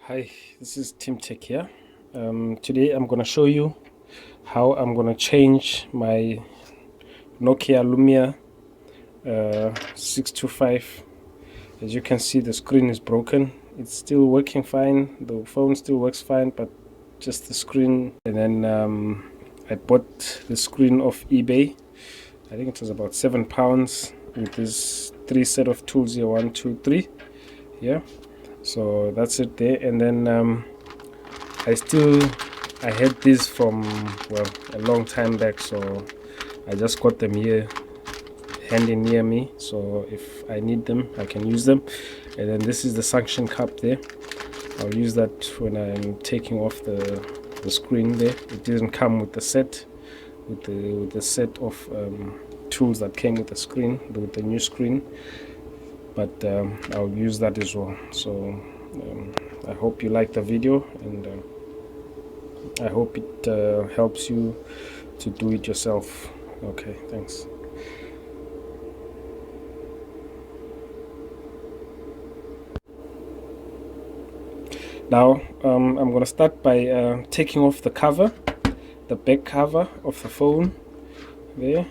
Hi, this is Tim Tech here. Today I'm going to show you how I'm going to change my Nokia Lumia 625. As you can see, the screen is broken. It's still working fine. The phone still works fine, but just the screen. And then I bought the screen off eBay. I think it was about £7 with this 3 set of tools here, 1, 2, 3. Yeah. So that's it there. And then I had these from, well, a long time back, so I just got them here handy near me, so if I need them I can use them. And then this is the suction cup there. I'll use that when I'm taking off the screen there. It didn't come with the set, with the set of tools that came with the screen, with the new screen, but I'll use that as well. So I hope you like the video, and I hope it helps you to do it yourself. Okay, thanks. Now I'm going to start by taking off the cover, the back cover of the phone there.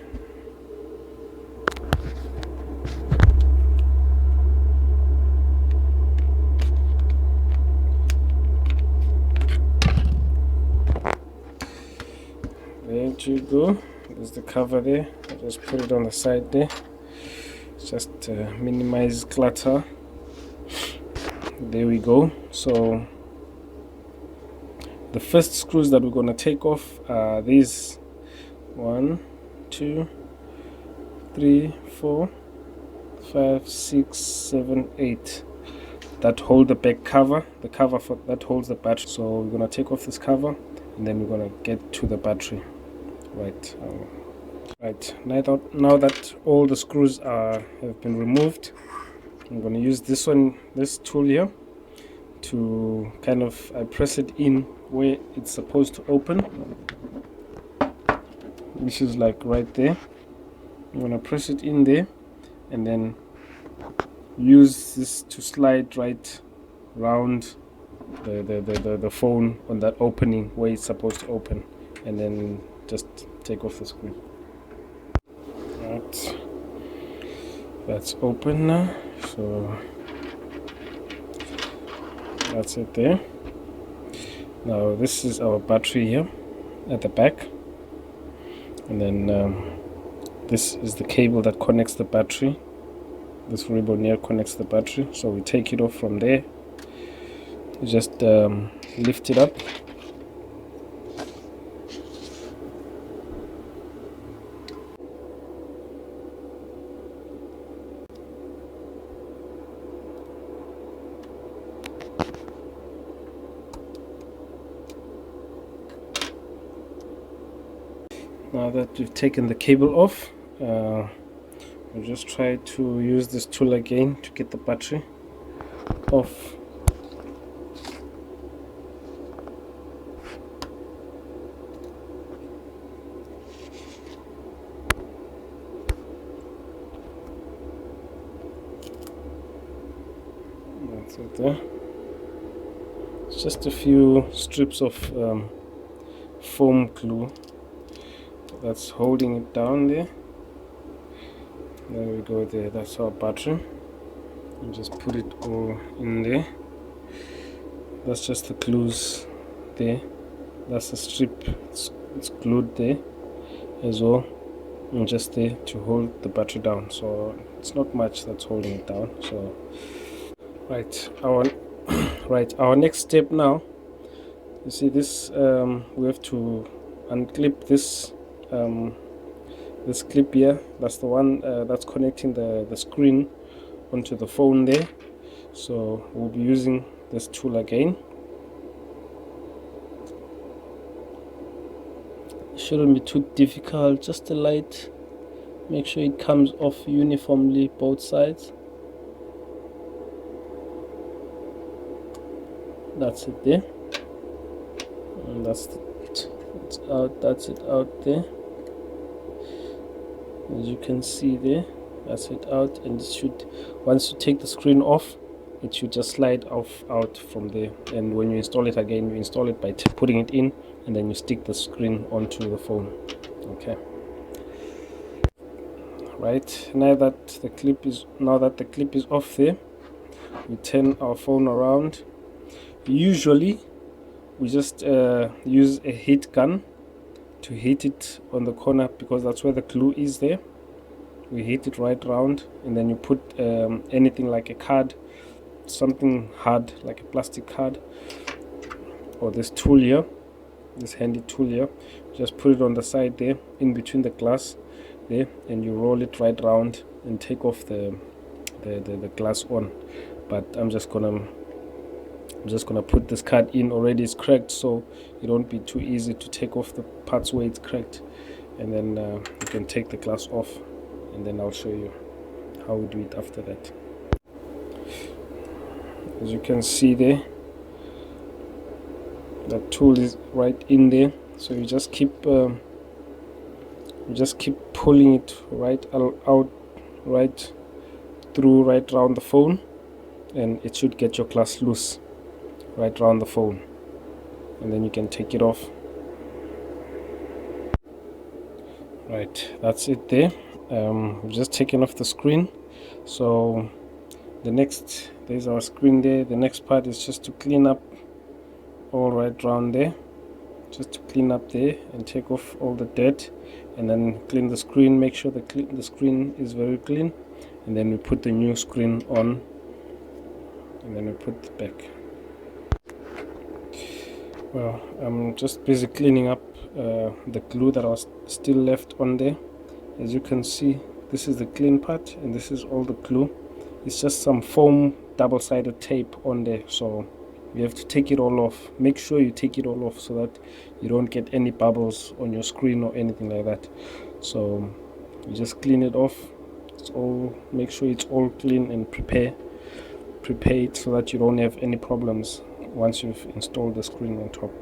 There you go. There's the cover there. I'll just put it on the side there. Just minimize clutter. There we go. So the first screws that we're going to take off are these 1, 2, 3, 4, 5, 6, 7, 8 that hold the back cover. The cover for that holds the battery. So we're going to take off this cover, and then we're going to get to the battery. Right. Now that all the screws have been removed, I'm going to use this tool here to kind of, I press it in where it's supposed to open, which is like right there. I'm going to press it in there and then use this to slide right round the phone on that opening where it's supposed to open, and then just take off the screen. Right, that's open now, so that's it there. Now this is our battery here at the back, and then this is the cable that connects the battery. This ribbon here connects the battery, so we take it off from there. You just lift it up. Now that we've taken the cable off, we'll just try to use this tool again to get the battery off. That's it there. It's just a few strips of foam glue that's holding it down there. There we go there. That's our battery. And just put it all in there. That's just the glues there. That's the strip. It's glued there as well, and just there to hold the battery down. So it's not much that's holding it down. So our next step now, you see this, we have to unclip this this clip here. That's the one that's connecting the screen onto the phone there. So we'll be using this tool again. It shouldn't be too difficult, just a light. Make sure it comes off uniformly both sides. That's it there, and that's it out there. As you can see there, that's it out. And it should, once you take the screen off, it should just slide out from there. And when you install it again, you install it by putting it in, and then you stick the screen onto the phone. Okay, right, now that the clip is off there, we turn our phone around. Usually we just use a heat gun to hit it on the corner, because that's where the glue is there. We hit it right round, and then you put anything like a card, something hard like a plastic card, or this tool here, this handy tool here. Just put it on the side there, in between the glass there, and you roll it right round and take off the glass on. But I'm just gonna put this card in. Already it's cracked, so it won't be too easy to take off the parts where it's cracked, and then you can take the glass off, and then I'll show you how we do it after that. As you can see there, the tool is right in there, so you just keep pulling it right out, right through, right around the phone, and it should get your glass loose right around the phone, and then you can take it off. Right, that's it there. We've just taken off the screen, so there's our screen there. The next part is just to clean up all right around there, just to clean up there and take off all the dirt, and then clean the screen, make sure the screen is very clean, and then we put the new screen on, and then we put it back. Well, I'm just busy cleaning up the glue that was still left on there. As you can see, this is the clean part, and this is all the glue. It's just some foam double-sided tape on there, so you have to take it all off. Make sure you take it all off so that you don't get any bubbles on your screen or anything like that. So you just clean it off. Make sure it's all clean and prepare it so that you don't have any problems once you've installed the screen on top.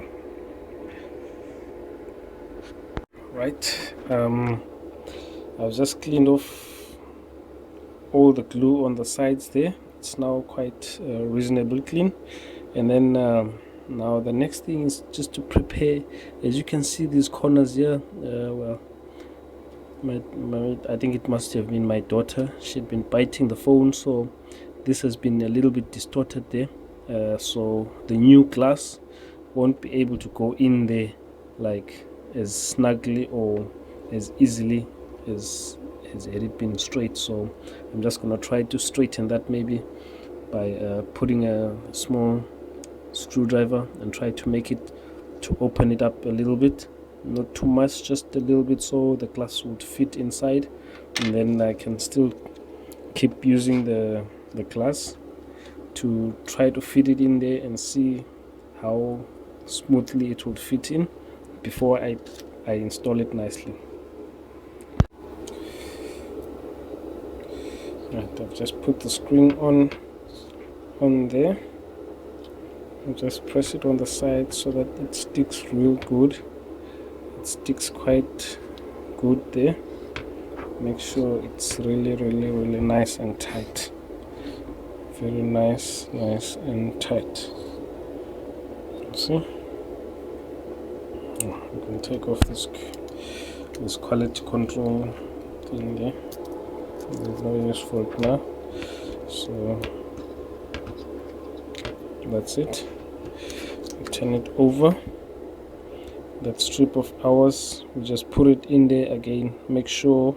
Right, I've just cleaned off all the glue on the sides there. It's now quite reasonably clean. And then now the next thing is just to prepare. As you can see, these corners here, well, I think it must have been my daughter. She'd been biting the phone, so this has been a little bit distorted there. So the new glass won't be able to go in there like as snugly or as easily as had it been straight. So I'm just gonna try to straighten that, maybe by putting a small screwdriver and try to make it to open it up a little bit, not too much, just a little bit, so the glass would fit inside, and then I can still keep using the glass to try to fit it in there and see how smoothly it would fit in before I install it nicely. Right, I've just put the screen on there, and just press it on the side so that it sticks real good. It sticks quite good there. Make sure it's really nice and tight. Very nice and tight. See? You can take off this quality control thing there. There's no use for it now. So that's it. Turn it over. That strip of ours, we just put it in there again. Make sure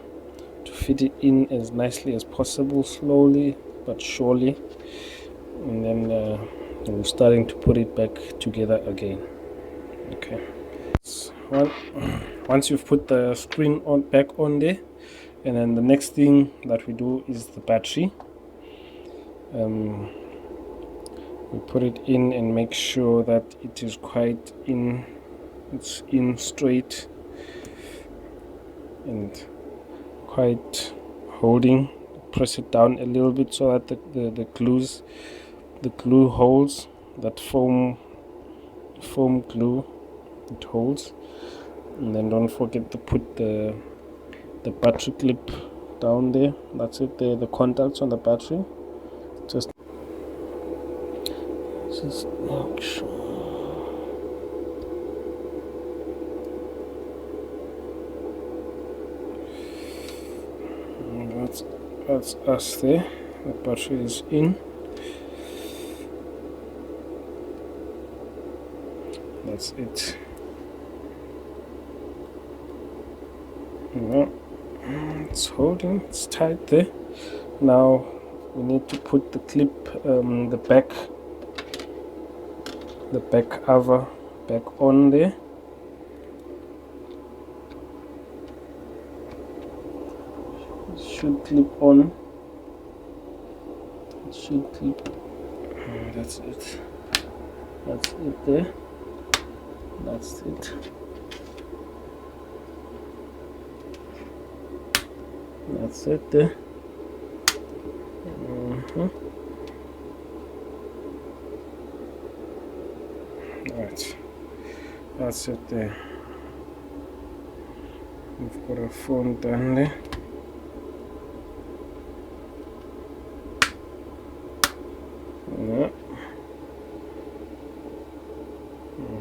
to fit it in as nicely as possible, slowly but surely, and then we're starting to put it back together again. Okay, well, once you've put the screen back on there, and then the next thing that we do is the battery. We put it in and make sure that it is quite in, it's in straight and quite holding. Press it down a little bit so that the glue holds, that foam glue, it holds. And then don't forget to put the battery clip down there. That's it there, the contacts on the battery. Just Just make sure. That's us there. The battery is in. That's it. Yeah. It's holding, it's tight there. Now we need to put the clip, the back cover back on there. It should clip on. It should clip. That's it. That's it there. That's it. That's it there. Right. That's it there. We've got a phone down there. Yeah.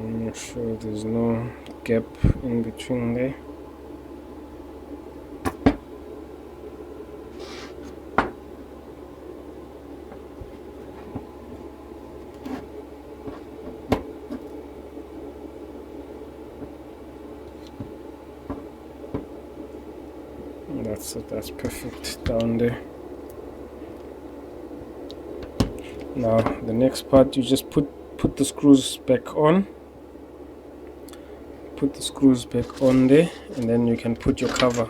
Make sure there's no gap in between there. That's it, that's perfect down there. Now the next part, you just put the screws back on. Put the screws back on there, and then you can put your cover.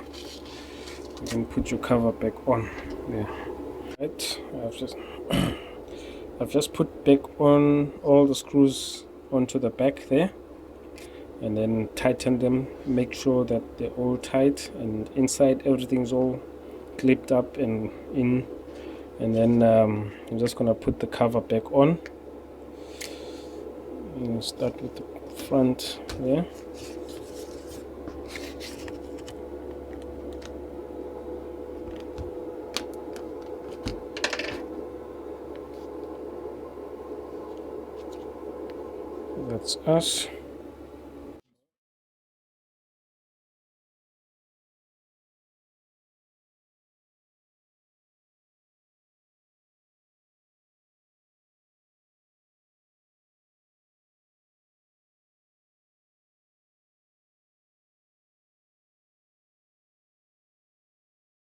You can put your cover back on there. Right, I've just put back on all the screws onto the back there, and then tighten them. Make sure that they're all tight, and inside everything's all clipped up and in. And then I'm just gonna put the cover back on. And start with the front there. That's us.